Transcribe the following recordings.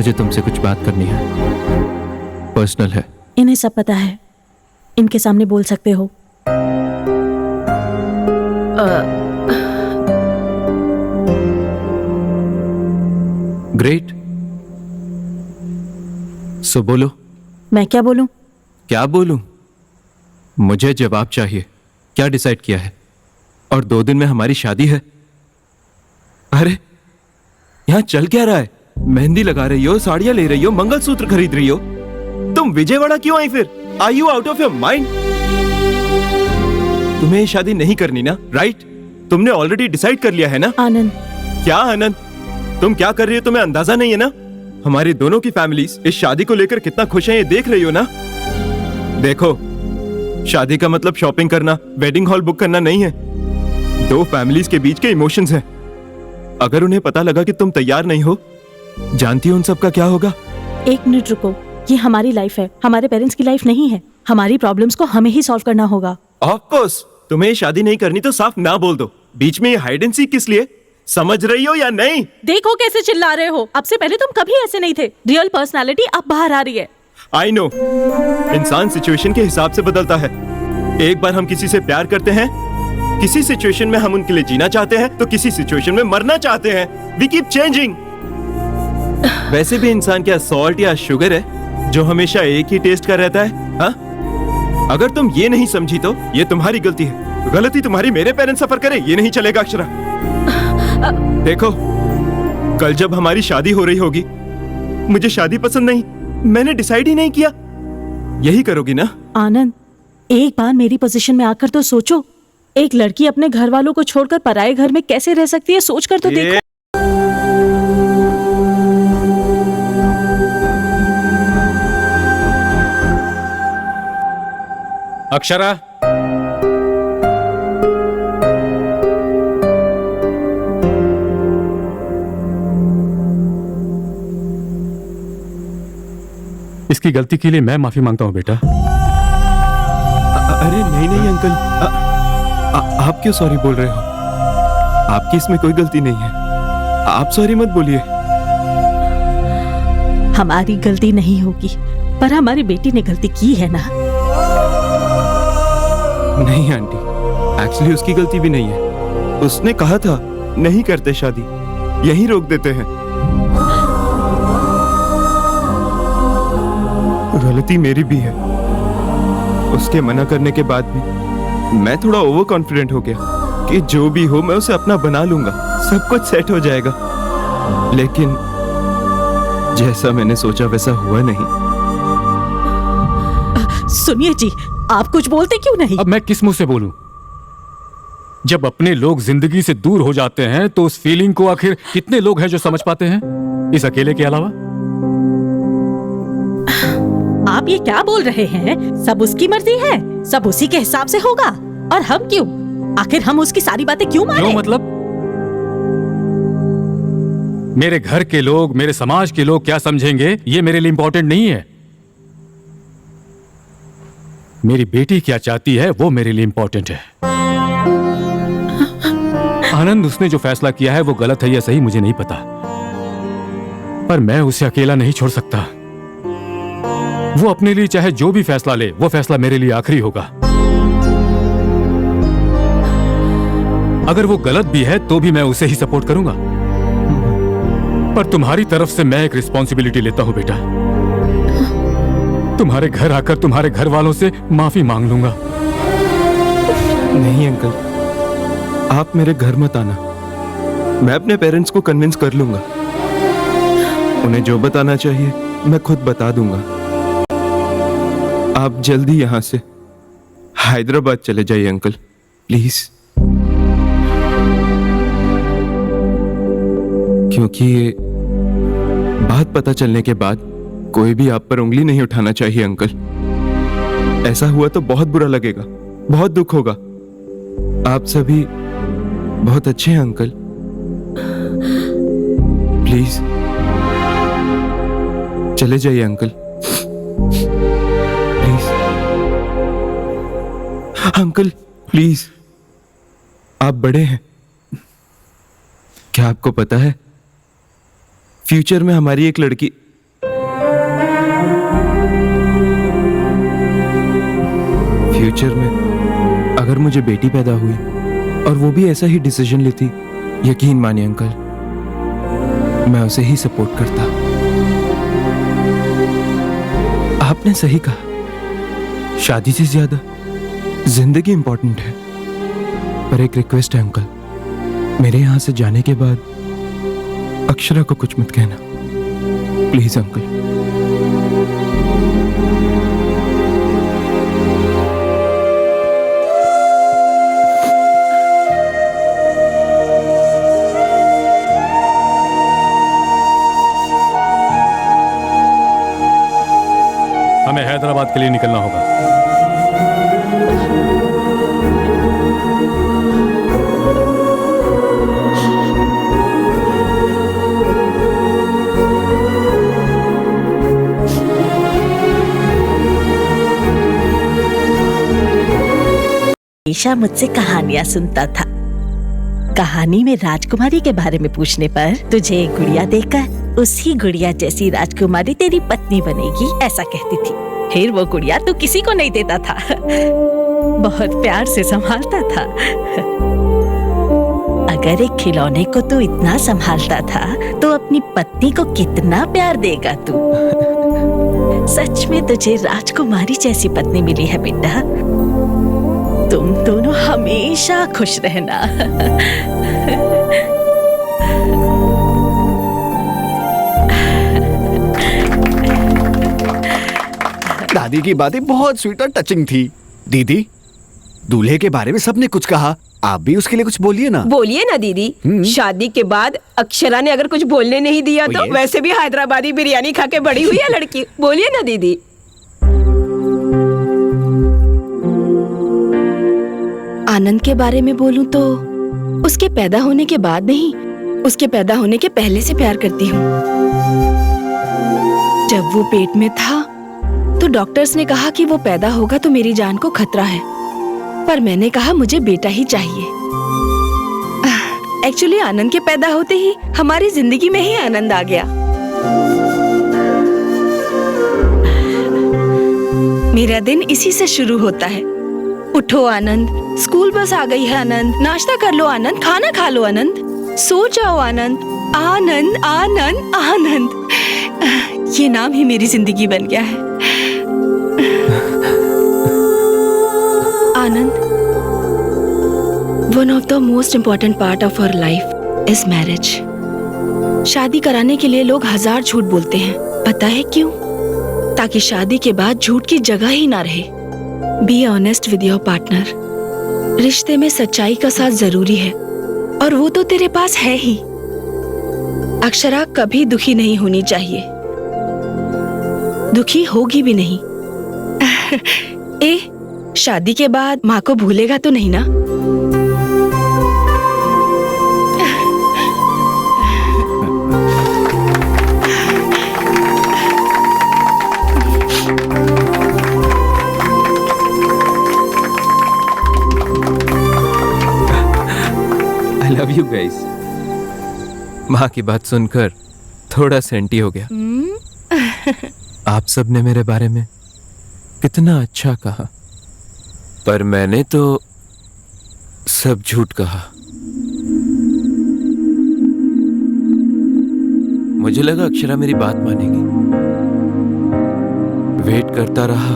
मुझे तुमसे कुछ बात करनी है, पर्सनल है। इन्हें सब पता है, इनके सामने बोल सकते हो। ग्रेट, सो बोलो। मैं क्या बोलूं? क्या बोलूं? मुझे जवाब चाहिए। क्या डिसाइड किया है? और 2 दिन में हमारी शादी है। अरे यहां चल क्या रहा है? मेहंदी लगा रही हो, साड़ियां ले रही हो, मंगलसूत्र खरीद रही हो। तुम विजयवाड़ा क्यों आई फिर? Are you out of your mind? तुम्हें ये शादी नहीं करनी ना, राइट? तुमने ऑलरेडी डिसाइड कर लिया है ना? आनंद। क्या आनंद? तुम क्या कर रही हो तुम्हें अंदाजा नहीं है ना? हमारी दोनों की फैमिलीज इस शादी को लेकर कितना खुश हैं ये देख रही हो ना? देखो, शादी का मतलब शॉपिंग करना, वेडिंग हॉल बुक करना नहीं है। 2 फैमिलीज के बीच के इमोशंस हैं। अगर उन्हें पता लगा कि तुम तैयार नहीं हो, जानती हो उन सब का क्या होगा? 1 मिनट रुको, ये हमारी लाइफ है, हमारे पेरेंट्स की लाइफ नहीं है। हमारी प्रॉब्लम्स को हमें ही सॉल्व करना होगा। ऑफ कोर्स, तुम्हें शादी नहीं करनी तो साफ ना बोल दो। बीच में ये हाइड एंड सीक किस लिए? समझ रही हो या नहीं? देखो कैसे चिल्ला रहे हो। अब से पहले तुम कभी ऐसे नहीं थे। रियल पर्सनालिटी अब बाहर आ रही है। आई नो, इंसान सिचुएशन के हिसाब से बदलता है। एक बार हम किसी से प्यार करते हैं, किसी सिचुएशन में हम उनके लिए जीना चाहते हैं, तो किसी सिचुएशन में मरना चाहते हैं। We keep changing. वैसे भी इंसान क्या सॉल्ट या शुगर है जो हमेशा एक ही टेस्ट का रहता है? हाँ? अगर तुम ये नहीं समझी तो ये तुम्हारी गलती है। गलती तुम्हारी मेरे पेरेंट्स सफर करे ये नहीं चलेगा अक्षरा। देखो, कल जब हमारी शादी हो रही होगी, मुझे शादी पसंद नहीं, मैंने डिसाइड ही नहीं किया। यही करोगी ना? आनंद, एक बार मेरी पोजीशन में आकर तो सोचो। एक लड़की अपने घर वालों को छोड़कर पराये घर में कैसे रह सकती है, सोचकर तो देखो। अक्षरा, इसकी गलती के लिए मैं माफी मांगता हूं बेटा। अरे नहीं नहीं अंकल, आप क्यों सॉरी बोल रहे हो? आपकी इसमें कोई गलती नहीं है। आप सॉरी मत बोलिए। हमारी गलती नहीं होगी, पर हमारी बेटी ने गलती की है ना। नहीं आंटी, एक्चुअली उसकी गलती भी नहीं है। उसने कहा था नहीं करते शादी, यहीं रोक देते हैं। गलती मेरी भी है। उसके मना करने के बाद भी मैं थोड़ा ओवर कॉन्फिडेंट हो गया कि जो भी हो मैं उसे अपना बना लूंगा, सब कुछ सेट हो जाएगा। लेकिन जैसा मैंने सोचा वैसा हुआ नहीं। सुनिए जी, आप कुछ बोलते क्यों नहीं? अब मैं किस मुंह से बोलूं? जब अपने लोग जिंदगी से दूर हो जाते हैं तो उस फीलिंग को आखिर कितने लोग हैं जो समझ पाते हैं, इस अकेले के अलावा? आप ये क्या बोल रहे हैं? सब उसकी मर्जी है, सब उसी के हिसाब से होगा। और हम क्यों? आखिर हम उसकी सारी बातें क्यों माने? क्यों मतलब? मेरे घर के लोग, मेरे समाज के लोग क्या समझेंगे ये मेरे लिए इंपॉर्टेंट नहीं है। मेरी बेटी क्या चाहती है वो मेरे लिए इंपॉर्टेंट है। आनंद, उसने जो फैसला किया है वो गलत है या सही मुझे नहीं पता, पर मैं उसे अकेला नहीं छोड़ सकता। वो अपने लिए चाहे जो भी फैसला ले, वो फैसला मेरे लिए आखिरी होगा। अगर वो गलत भी है तो भी मैं उसे ही सपोर्ट करूंगा। पर तुम्हारी तरफ से मैं एक रिस्पॉन्सिबिलिटी लेता हूं बेटा। तुम्हारे घर आकर तुम्हारे घर वालों से माफी मांग लूंगा। नहीं अंकल, आप मेरे घर मत आना। मैं अपने पेरेंट्स को कन्विंस कर लूंगा। उन्हें जो बताना चाहिए मैं खुद बता दूंगा। आप जल्दी यहां से हैदराबाद चले जाइए अंकल, प्लीज। क्योंकि ये बात पता चलने के बाद कोई भी आप पर उंगली नहीं उठाना चाहिए अंकल। ऐसा हुआ तो बहुत बुरा लगेगा, बहुत दुख होगा। आप सभी बहुत अच्छे हैं अंकल, प्लीज चले जाइए अंकल, प्लीज। अंकल प्लीज, आप बड़े हैं। क्या आपको पता है फ्यूचर में हमारी एक लड़की फ्यूचर में अगर मुझे बेटी पैदा हुई और वो भी ऐसा ही डिसीजन लेती, यकीन मानिए अंकल, मैं उसे ही सपोर्ट करता। आपने सही कहा, शादी से ज्यादा जिंदगी इंपॉर्टेंट है। पर एक रिक्वेस्ट है अंकल, मेरे यहां से जाने के बाद अक्षरा को कुछ मत कहना, प्लीज अंकल। हमें हैदराबाद के लिए निकलना होगा। ईशा मुझसे कहानियां सुनता था। कहानी में राजकुमारी के बारे में पूछने पर तुझे एक गुड़िया देकर उसी गुड़िया जैसी राजकुमारी तेरी पत्नी बनेगी, ऐसा कहती थी। फिर वो गुड़िया तू किसी को नहीं देता था, बहुत प्यार से संभालता था। अगर एक खिलौने को तू इतना संभालता था तो अपनी पत्नी को कितना प्यार देगा तू। सच में तुझे राजकुमारी जैसी पत्नी मिली है बेटा। तुम दोनों हमेशा खुश रहना। दादी की बातें बहुत स्वीट और टचिंग थी। दीदी, दूल्हे के बारे में सबने कुछ कहा, आप भी उसके लिए कुछ बोलिए ना। बोलिए ना दीदी। शादी के बाद अक्षरा ने अगर कुछ बोलने नहीं दिया तो वैसे भी हैदराबादी बिरयानी खा के बड़ी हुई है लड़की। बोलिए ना दीदी। आनंद के बारे में बोलूं तो उसके पैदा होने के बाद नहीं, उसके पैदा होने के पहले से प्यार करती हूँ। जब वो पेट में था तो डॉक्टर्स ने कहा कि वो पैदा होगा तो मेरी जान को खतरा है, पर मैंने कहा मुझे बेटा ही चाहिए। एक्चुअली आनंद के पैदा होते ही हमारी जिंदगी में ही आनंद आ गया। मेरा दिन इसी से शुरू होता है। उठो आनंद, स्कूल बस आ गई है आनंद, नाश्ता कर लो आनंद, खाना खा लो आनंद, सो जाओ आनंद, आनंद आनंद आनंद। ये नाम ही मेरी जिंदगी बन गया है। Anand, one of the most important part of our life is marriage. शादी कराने के लिए लोग 1000 झूठ बोलते हैं, पता है क्यों? ताकि शादी के बाद झूठ की जगह ही ना रहे। Be honest with your partner. रिश्ते में सच्चाई का साथ जरूरी है और वो तो तेरे पास है ही। अक्षरा कभी दुखी नहीं होनी चाहिए, दुखी होगी भी नहीं। शादी के बाद माँ को भूलेगा तो नहीं ना? I love you guys. माँ की बात सुनकर थोड़ा सेंटी हो गया। आप सब ने मेरे बारे में कितना अच्छा कहा, पर मैंने तो सब झूठ कहा। मुझे लगा अक्षरा मेरी बात मानेगी। वेट करता रहा,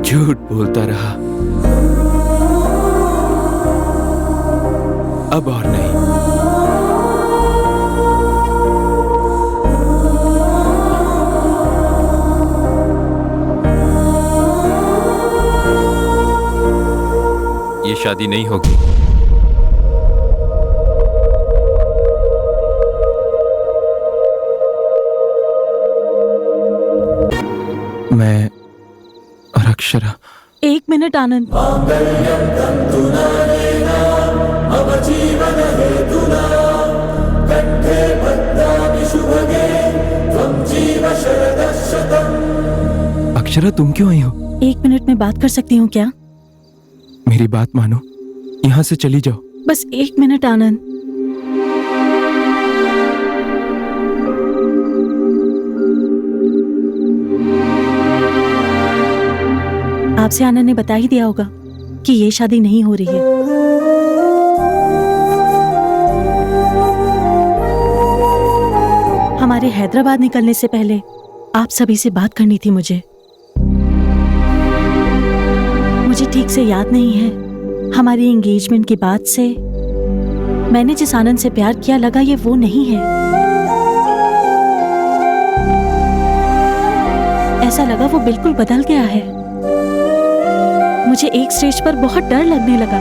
झूठ बोलता रहा। अब और नहीं। ये शादी नहीं होगी। मैं और अक्षरा। 1 मिनट आनंद। अक्षरा, तुम क्यों आई हो? 1 मिनट में बात कर सकती हूँ क्या? मेरी बात मानो, यहाँ से चली जाओ। बस 1 मिनट आनंद। आपसे आनंद ने बता ही दिया होगा कि ये शादी नहीं हो रही है। हमारे हैदराबाद निकलने से पहले आप सभी से बात करनी थी मुझे ठीक से याद नहीं है। हमारी एंगेजमेंट की बात से मैंने जिस आनंद से प्यार किया लगा ये वो नहीं है। ऐसा लगा वो बिल्कुल बदल गया है। मुझे एक स्टेज पर बहुत डर लगने लगा।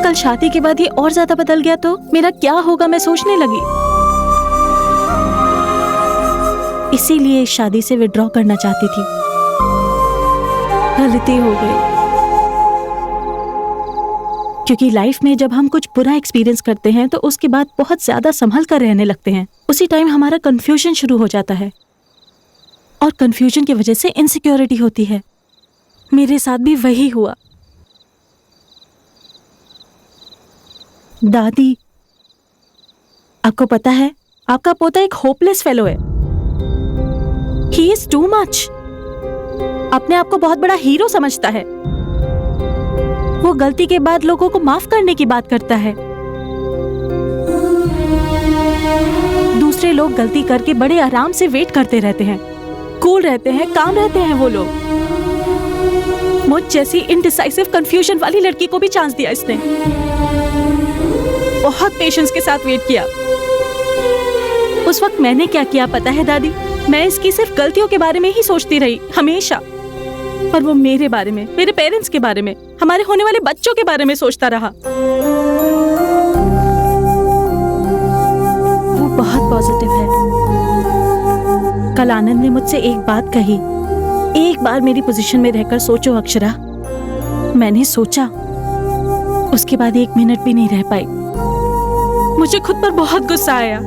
कल शादी के बाद ये और ज्यादा बदल गया तो मेरा क्या होगा, मैं सोचने लगी। इसीलिए इस शादी से विड्रॉ करना चाहती थी। गलती हो गई, क्योंकि लाइफ में जब हम कुछ बुरा एक्सपीरियंस करते हैं तो उसके बाद बहुत ज्यादा संभल कर रहने लगते हैं। उसी टाइम हमारा कंफ्यूजन शुरू हो जाता है और कंफ्यूजन की वजह से इनसिक्योरिटी होती है। मेरे साथ भी वही हुआ। दादी, आपको पता है आपका पोता एक होपलेस फेलो है। He is too much. अपने आप को बहुत बड़ा हीरो समझता है। वो गलती के बाद लोगों को माफ करने की बात करता है। दूसरे लोग गलती करके बड़े आराम से वेट करते रहते हैं, कूल रहते हैं, काम रहते हैं वो लोग। मुझ जैसी इनडिसाइसिव कंफ्यूजन वाली लड़की को भी चांस दिया इसने। बहुत पेशेंस के साथ वेट किया। उस वक्त मैंने क्या किया पता है दादी? मैं इसकी सिर्फ गलतियों के बारे में ही सोचती रही हमेशा, और वो मेरे बारे में, मेरे पेरेंट्स के बारे में, हमारे होने वाले बच्चों के बारे में सोचता रहा। वो बहुत पॉजिटिव है। कल आनंद ने मुझसे एक बात कही, एक बार मेरी पोजीशन में रहकर सोचो अक्षरा। मैंने सोचा, उसके बाद 1 मिनट भी नहीं रह पाई। मुझे खुद पर बहुत गुस्सा आया।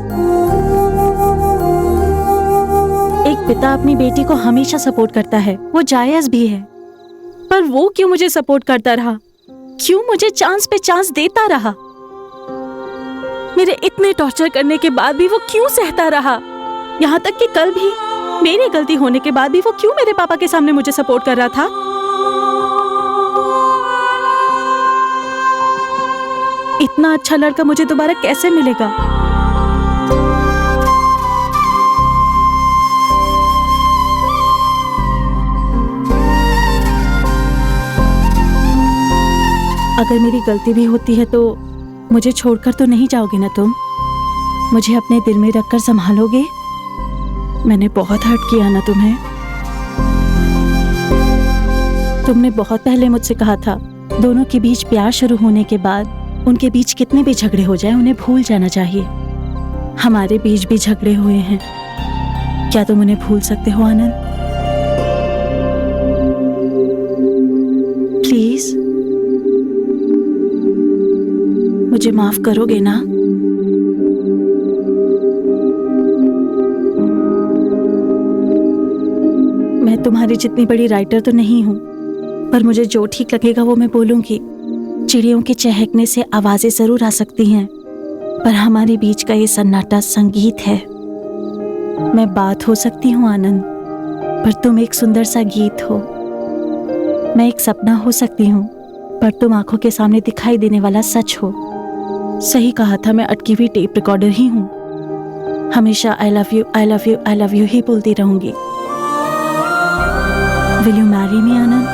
एक पिता अपनी बेटी को हमेशा सपोर्ट करता है, वो जायज भी है, पर वो क्यों मुझे सपोर्ट करता रहा? क्यों मुझे चांस पे चांस देता रहा? मेरे इतने टॉर्चर करने के बाद भी वो क्यों सहता रहा? यहाँ तक कि कल भी मेरी गलती होने के बाद भी वो क्यों मेरे पापा के सामने मुझे सपोर्ट कर रहा था? इतना अच्छा लड़का मुझे दोबारा कैसे मिलेगा? अगर मेरी गलती भी होती है तो मुझे छोड़कर तो नहीं जाओगे ना तुम? मुझे अपने दिल में रखकर संभालोगे? मैंने बहुत हर्ट किया ना तुम्हें? तुमने बहुत पहले मुझसे कहा था दोनों के बीच प्यार शुरू होने के बाद उनके बीच कितने भी झगड़े हो जाएं उन्हें भूल जाना चाहिए। हमारे बीच भी झगड़े हुए हैं, क्या तुम उन्हें भूल सकते हो आनंद? प्लीज मुझे माफ करोगे ना? मैं तुम्हारी जितनी बड़ी राइटर तो नहीं हूं, पर मुझे जो ठीक लगेगा वो मैं बोलूंगी। चिड़ियों के चहकने से आवाजें जरूर आ सकती हैं, पर हमारे बीच का ये सन्नाटा संगीत है। मैं बात हो सकती हूँ आनंद, पर तुम एक सुंदर सा गीत हो। मैं एक सपना हो सकती हूँ, पर तुम आंखों के सामने दिखाई देने वाला सच हो। सही कहा था, मैं अटकी हुई टेप रिकॉर्डर ही हूँ। हमेशा I love you, I love you, I love you ही बोलती रहूंगी। Will you marry me, Anand?